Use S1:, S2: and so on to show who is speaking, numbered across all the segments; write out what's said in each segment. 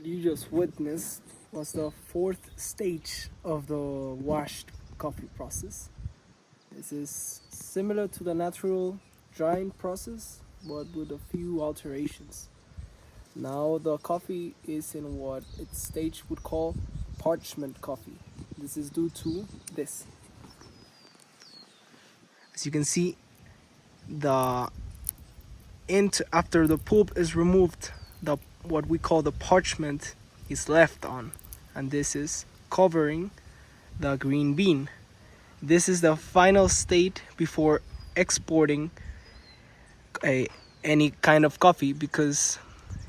S1: you just witnessed was the fourth stage of the washed coffee process. This is similar to the natural drying process, but with a few alterations. Now the coffee is in what its stage would call parchment coffee. This is due to this. As you can see, the after the pulp is removed, the what we call the parchment is left on, and this is covering the green bean. This is the final state before exporting any kind of coffee, because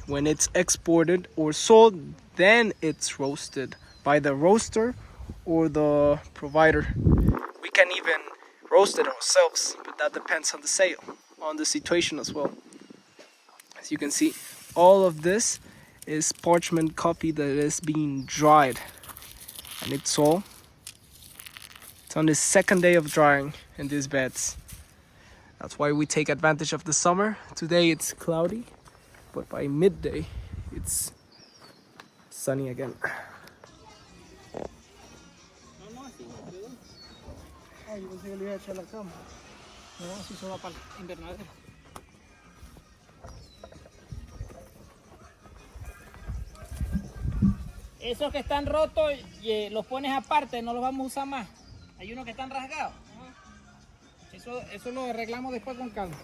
S1: when it's exported or sold, then it's roasted by the roaster or the provider. We can even roast it ourselves, but that depends on the sale, on the situation as well. As you can see, all of this is parchment coffee that is being dried, and it's on the second day of drying in these beds. That's why we take advantage of the summer. Today it's cloudy, but by midday it's sunny again.
S2: Esos que están rotos los pones aparte, no los vamos a usar más. Hay unos que están rasgados. Eso lo arreglamos después con calma.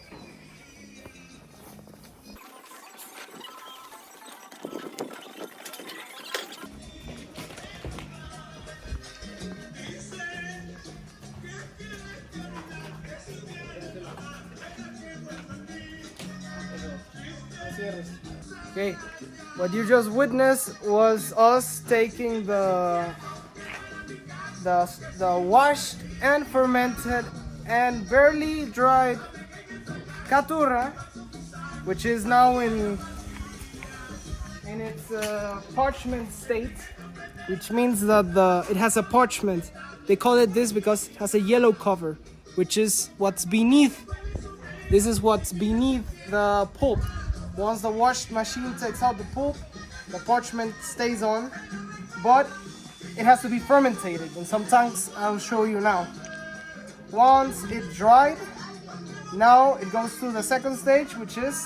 S1: Okay, what you just witnessed was us taking the washed and fermented and barely dried caturra, which is now in its parchment state, which means that it has a parchment. They call it this because it has a yellow cover, which is what's beneath. This is what's beneath the pulp. Once the washed machine takes out the pulp, the parchment stays on, but it has to be fermented in some tanks. I'll show you now. Once it's dried, now it goes to the second stage, which is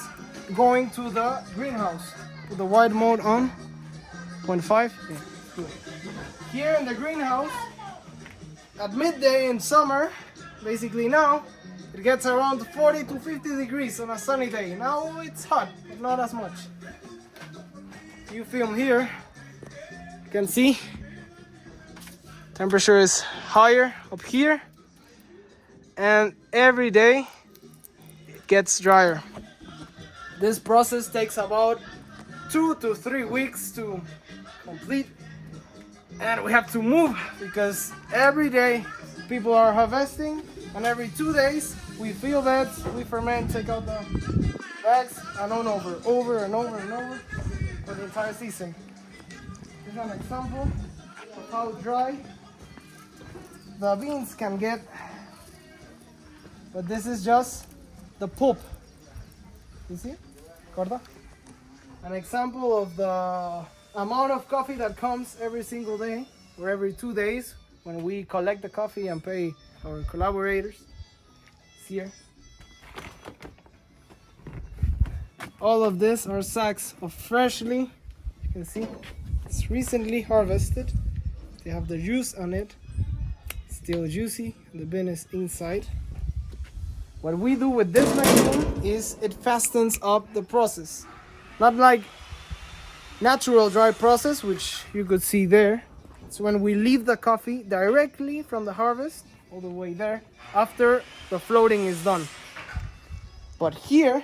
S1: going to the greenhouse. Put the wide mode on, 0.5. Yeah. Here in the greenhouse, at midday in summer, basically now, it gets around 40 to 50 degrees on a sunny day. Now it's hot, but not as much. You film here, you can see temperature is higher up here, and every day it gets drier. This process takes about 2 to 3 weeks to complete, and we have to move because every day people are harvesting, and every 2 days we fill beds, we ferment, take out the bags, and on over and over for the entire season. This is an example of how dry the beans can get, but this is just the pulp. You see? Corta? An example of the amount of coffee that comes every single day or every 2 days when we collect the coffee and pay our collaborators. It's here. All of this are sacks of freshly, you can see, it's recently harvested. They have the juice on it, still juicy, the bin is inside. What we do with this machine is it fastens up the process. Not like natural dry process, which you could see there. It's when we leave the coffee directly from the harvest all the way there after the floating is done. But here,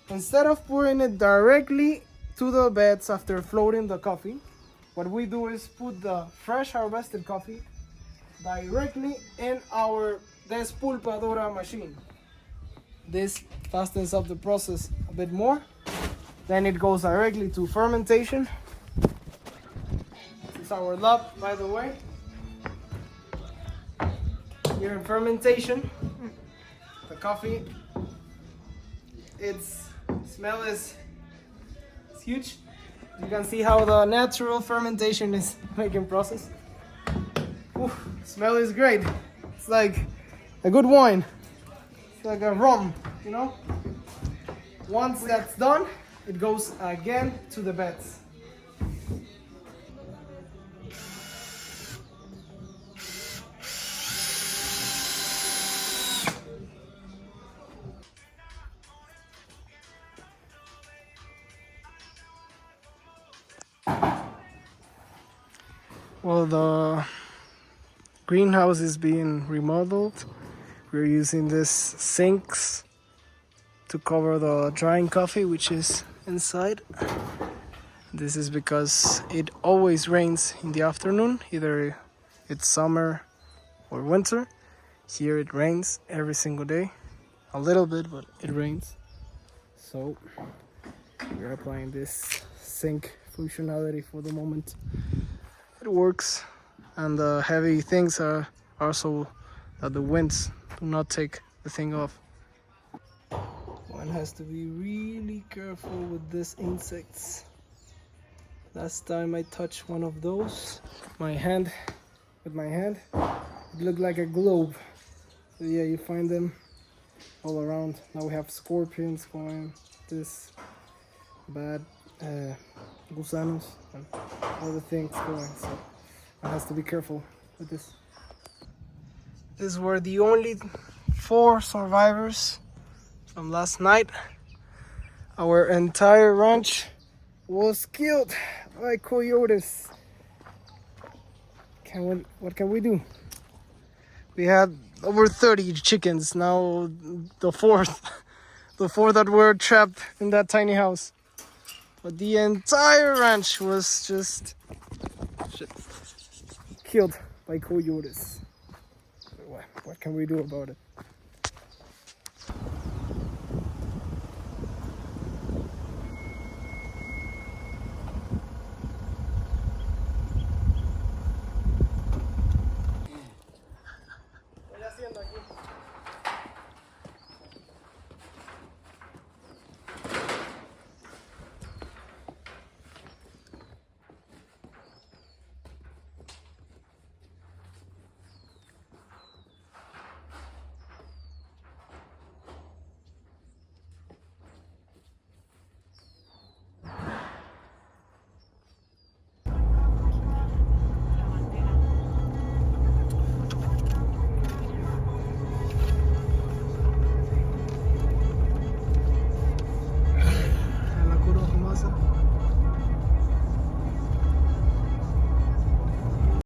S1: instead of pouring it directly to the beds after floating the coffee, what we do is put the fresh harvested coffee directly in our despulpadora machine. This fastens up the process a bit more. Then it goes directly to fermentation. This is our lab, by the way. Here in fermentation, the coffee, its smell is huge. You can see how the natural fermentation is making process. Ooh, smell is great. It's like a good wine. It's like a rum, you know? Once that's done, it goes again to the beds. Well, the greenhouse is being remodeled. We're using these sinks to cover the drying coffee, which is inside. This is because it always rains in the afternoon, either it's summer or winter. Here it rains every single day, a little bit, but it rains. So we're applying this sink functionality for the moment. It works, and the heavy things are so that the winds do not take the thing off. One has to be really careful with these insects. Last time I touched one of those, with my hand, it looked like a globe. So yeah, you find them all around. Now we have scorpions going, this bad gusanos and other things going, so one has to be careful with this. These were the only 4 survivors from last night. Our entire ranch was killed by coyotes. What can we do? We had over 30 chickens. Now the fourth that were trapped in that tiny house. But the entire ranch was just killed by coyotes. What can we do about it?